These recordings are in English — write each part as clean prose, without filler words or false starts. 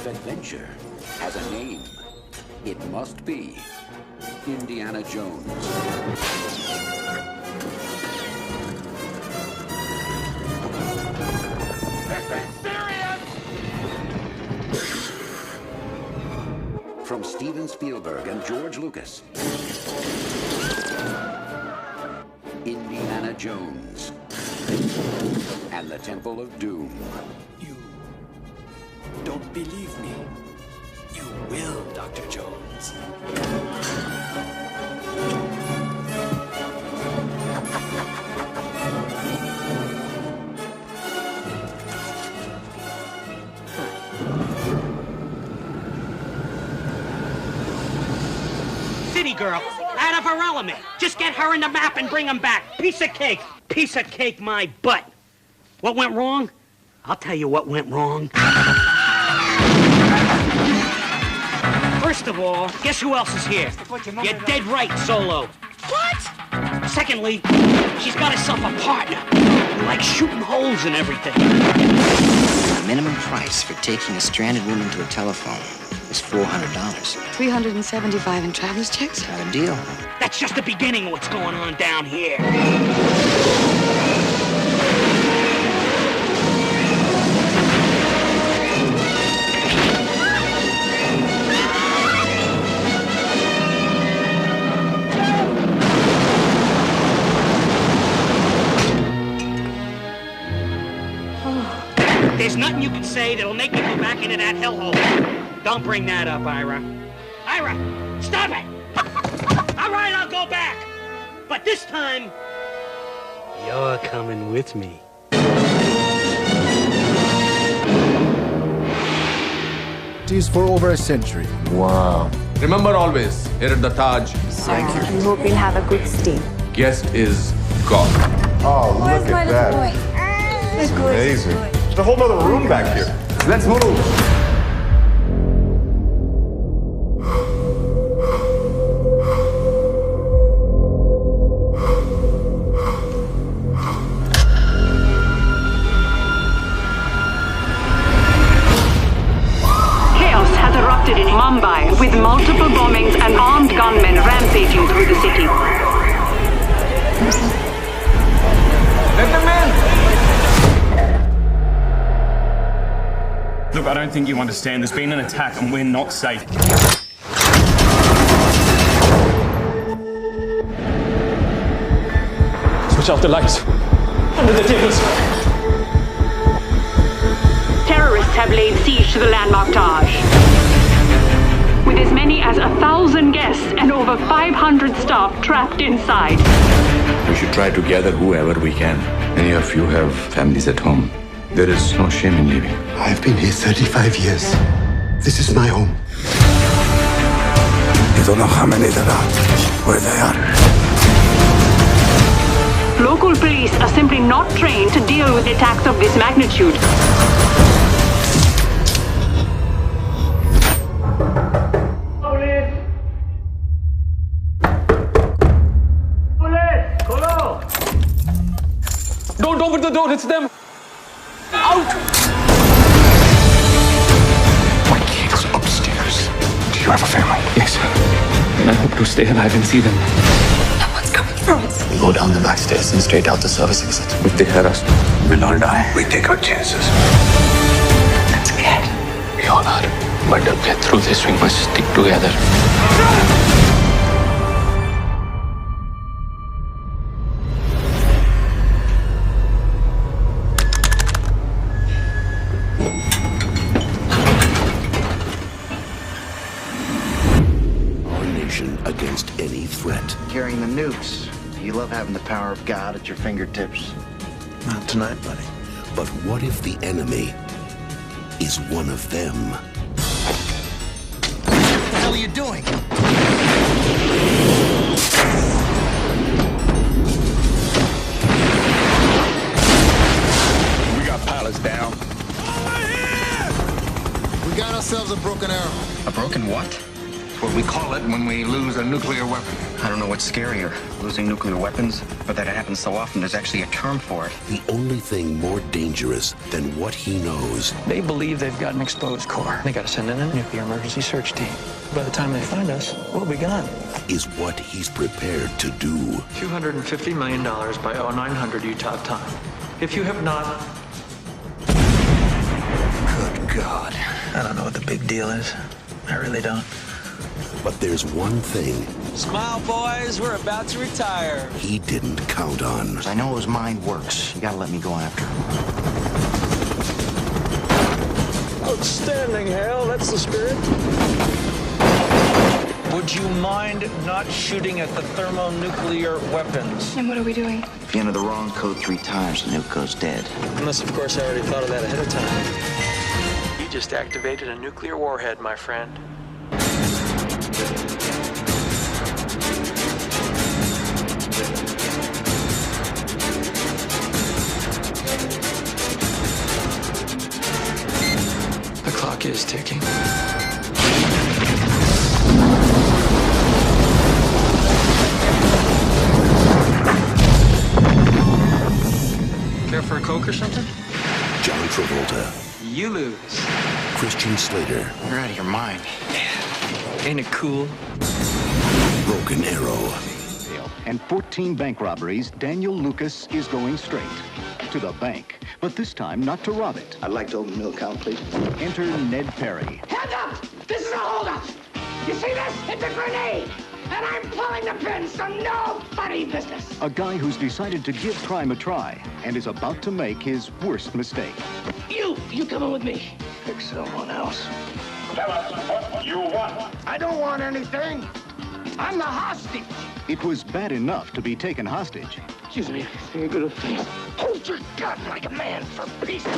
If adventure has a name, it must be Indiana Jones. From Steven Spielberg and George Lucas, Indiana Jones and the Temple of Doom. You don't believe me. You will, Dr. Jones. City girl, out of her element. Just get her in the map and bring him back. Piece of cake. Piece of cake, my butt. What went wrong? I'll tell you what went wrong. First of all, guess who else is here? You're dead right, Solo. What? Secondly, she's got herself a partner. Like shooting holes and everything. The minimum price for taking a stranded woman to a telephone is $400. $375 in traveler's checks? Got a deal. That's just the beginning of what's going on down here. There's nothing you can say that'll make me go back into that hellhole. Don't bring that up, Ira. Ira, stop it! All right, I'll go back. But this time, you're coming with me. It is for over a century. Wow. Remember always, here at the Taj. Thank you. We hope you'll have a good stay. Guest is God. Oh, look at that. It's amazing. There's a whole other room back here. Let's move. In Mumbai, with multiple bombings and armed gunmen rampaging through the city. Let them in! Look, I don't think you understand. There's been an attack and we're not safe. Switch off the lights. Under the tables. Terrorists have laid siege to the landmark Taj. With as many as 1,000 guests and over 500 staff trapped inside. We should try to gather whoever we can. Many of you have families at home. There is no shame in leaving. I've been here 35 years. This is my home. You don't know how many there are, where they are. Local police are simply not trained to deal with attacks of this magnitude. Don't open the door, it's them! Out! My kid's upstairs. Do you have a family? Yes. And I hope to stay alive and see them. Someone's coming for us. We go down the back stairs and straight out the service exit. If they hear us, we'll all die. We take our chances. I'm scared. We all are. But to get through this, we must stick together. Against any threat. Carrying the nukes. You love having the power of God at your fingertips. Not tonight, buddy. But what if the enemy is one of them? What the hell are you doing? We got pilots down. We got ourselves a broken arrow. A broken what? We're We call it when we lose a nuclear weapon. I don't know what's scarier, losing nuclear weapons, or that it happens so often there's actually a term for it. The only thing more dangerous than what he knows. They believe they've got an exposed core. They got to send in a nuclear emergency search team. By the time they find us, we'll be gone. Is what he's prepared to do. $250 million by 0900 Utah time. If you have not... Good God. I don't know what the big deal is. I really don't. But there's one thing. Smile, boys. We're about to retire. He didn't count on. I know his mind works. You gotta let me go after him. Outstanding, Hal. That's the spirit. Would you mind not shooting at the thermonuclear weapons? And what are we doing? If you enter the wrong code 3 times, the nuke goes dead. Unless, of course, I already thought of that ahead of time. You just activated a nuclear warhead, my friend. The clock is ticking. Care for a Coke or something? John Travolta. You lose. Christian Slater. You're out of your mind. Ain't it cool? Broken Arrow. And 14 bank robberies, Daniel Lucas is going straight to the bank. But this time, not to rob it. I'd like to open a new account, please. Enter Ned Perry. Hands up! This is a holdup! You see this? It's a grenade! And I'm pulling the pin, so no funny business! A guy who's decided to give crime a try and is about to make his worst mistake. You coming with me? Pick someone else. Tell us what you want. I don't want anything. I'm the hostage. It was bad enough to be taken hostage. Excuse me, say a good thing. Hold your gun like a man, for peace sake.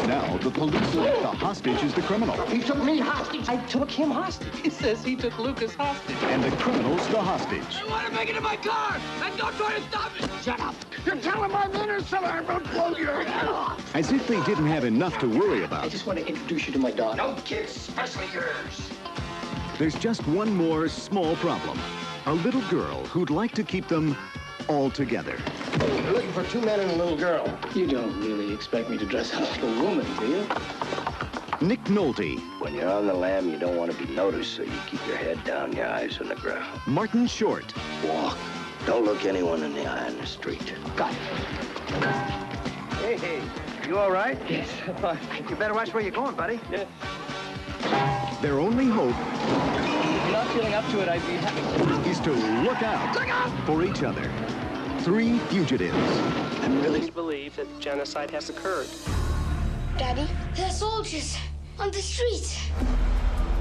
Now the police think the hostage is the criminal. He took me hostage. I took him hostage. He says he took Lucas hostage. And the criminal's the hostage. I want to make it in my car, and don't try to stop it. Shut up. You're telling my inner cellar I'm going to blow your head off. As if they didn't have enough to worry about. I just want to introduce you to my daughter. No kids, especially yours. There's just one more small problem. A little girl who'd like to keep them all together. You're looking for 2 men and a little girl. You don't really expect me to dress up like a woman, do you? Nick Nolte. When you're on the lam, you don't want to be noticed, so you keep your head down, your eyes on the ground. Martin Short. Walk. Don't look anyone in the eye in the street. Got it. Hey, you all right? Yes, fine. You better watch where you're going, buddy. Yes. Their only hope If you're not feeling up to it, I'd be happy. is to look out for each other. 3 fugitives. I really believe that genocide has occurred. Daddy, there are soldiers on the streets.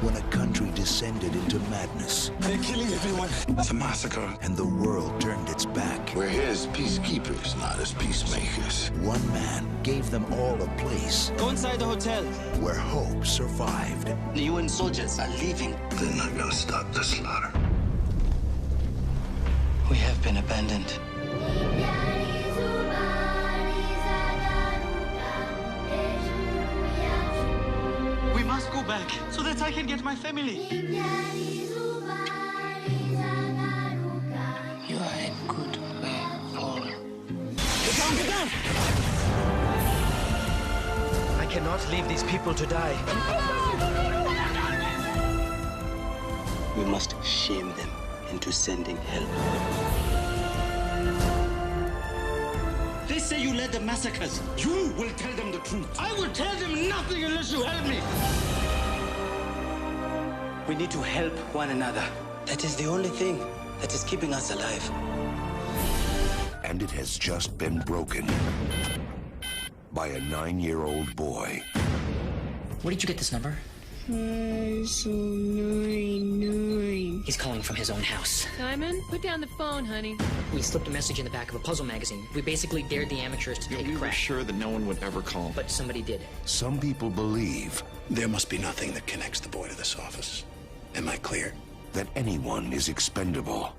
When a country descended into madness. They're killing everyone. It's a massacre. And the world turned its back. We're his peacekeepers, not his peacemakers. One man gave them all a place Go inside the hotel. where hope survived. The UN soldiers are leaving. They're not gonna stop the slaughter. We have been abandoned. We must go back so that I can get my family. You are a good man, Paul. Get down! I cannot leave these people to die. We must shame them into sending help. They say you led the massacres. You will tell them the truth. I will tell them nothing unless you help me. We need to help one another. That is the only thing that is keeping us alive. And it has just been broken by a 9-year-old boy. Where did you get this number? 599. He's calling from his own house. Simon, put down the phone, honey. We slipped a message in the back of a puzzle magazine. We basically dared the amateurs to take a crack. Sure that no one would ever call. But somebody did. Some people believe There must be nothing that connects the boy to this office. Am I clear? that anyone is expendable.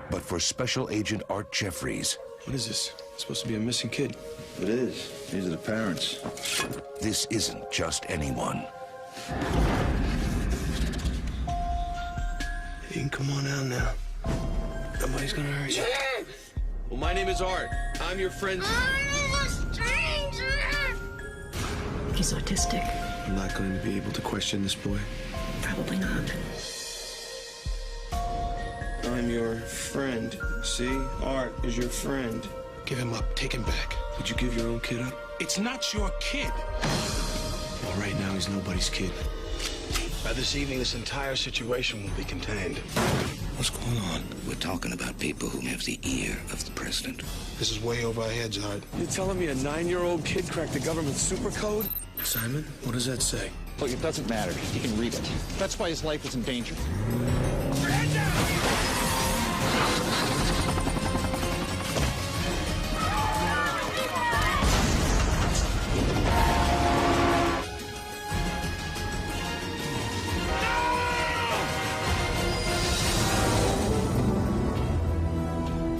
But for Special Agent Art Jeffries, What is this? It's supposed to be a missing kid. It is. These are the parents. This isn't just anyone. You can come on out now. Nobody's gonna hurt you. Well, my name is Art. I'm your friend. I'm a stranger. He's autistic. I'm not going to be able to question this boy. Probably not. I'm your friend. See? Art is your friend. Give him up. Take him back. Would you give your own kid up? It's not your kid. Well, right now, he's nobody's kid. By this evening, this entire situation will be contained. What's going on? We're talking about people who have the ear of the president. This is way over our heads, Art. You're telling me a 9-year-old kid cracked the government super code? Simon, what does that say? Look, it doesn't matter. He can read it. That's why his life is in danger.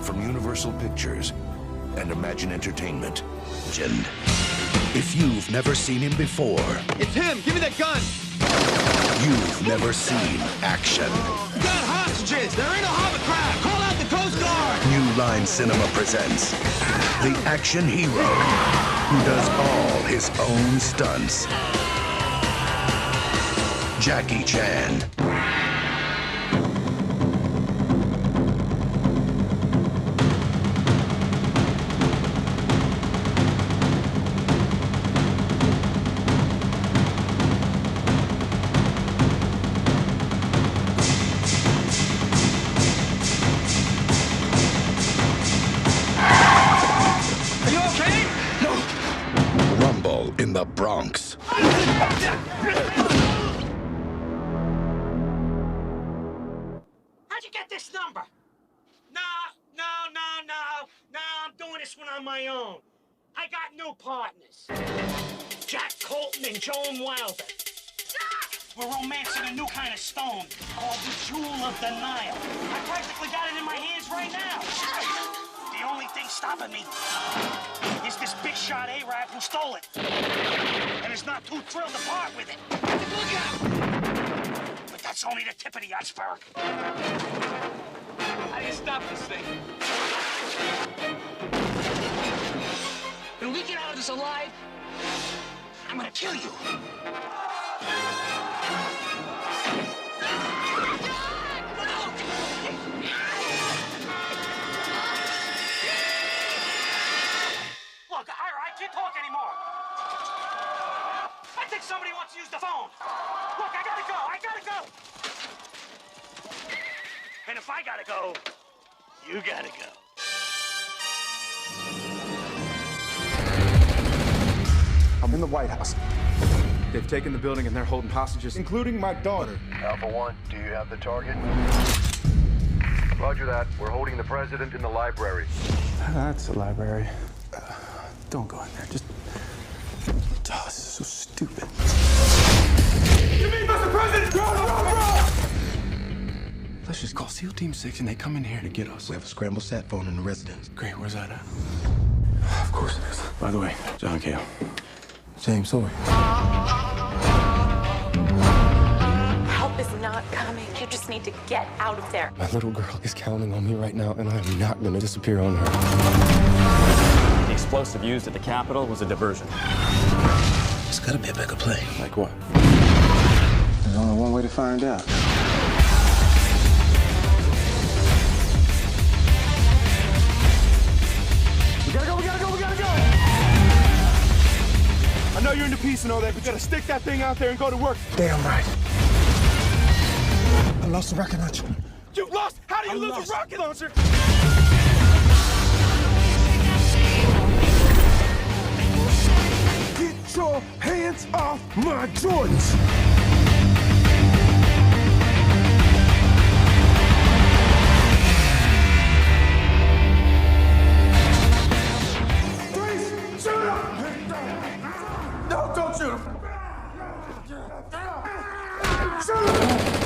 From Universal Pictures and Imagine Entertainment, Legend. If you've never seen him before, It's him! Give me that gun! you've never seen action. We got hostages! They're in a hovercraft! Call out the Coast Guard! New Line Cinema presents the action hero who does all his own stunts. Jackie Chan. Are you okay? No. Rumble in the Bronx. How'd you get this number? No, I'm doing this one on my own. I got new partners. Jack Colton and Joan Wilder. We're romancing a new kind of stone called the Jewel of the Nile. I practically got it in my hands right now. The only thing stopping me is this big shot Arab who stole it. And is not too thrilled to part with it. Look out! But that's only the tip of the iceberg. How do you stop this thing? When we get out of this alive, I'm gonna kill you. Look, I can't talk anymore. I think somebody wants to use the phone. Look, I gotta go. And if I gotta go, you gotta go. I'm in the White House. They've taken the building and they're holding hostages, including my daughter. Alpha 1, do you have the target? Roger that. We're holding the president in the library. That's the library. Don't go in there. Just... Oh, this is so stupid. You mean Mr. President? Let's just call SEAL Team 6 and they come in here to get us. We have a scrambled sat phone in the residence. Great, where's that at? Of course it is. By the way, John Cale. James Sawyer. Help is not coming. You just need to get out of there. My little girl is counting on me right now, and I am not gonna disappear on her. The explosive used at the Capitol was a diversion. There's gotta be a bigger play. Like what? There's only one way to find out. We gotta go! I know you're into peace and all that, but you gotta stick that thing out there and go to work. Damn right. I lost the rocket launcher. You lost? How do you lose a rocket launcher? Get your hands off my Jordans! No, don't shoot him! Shoot him!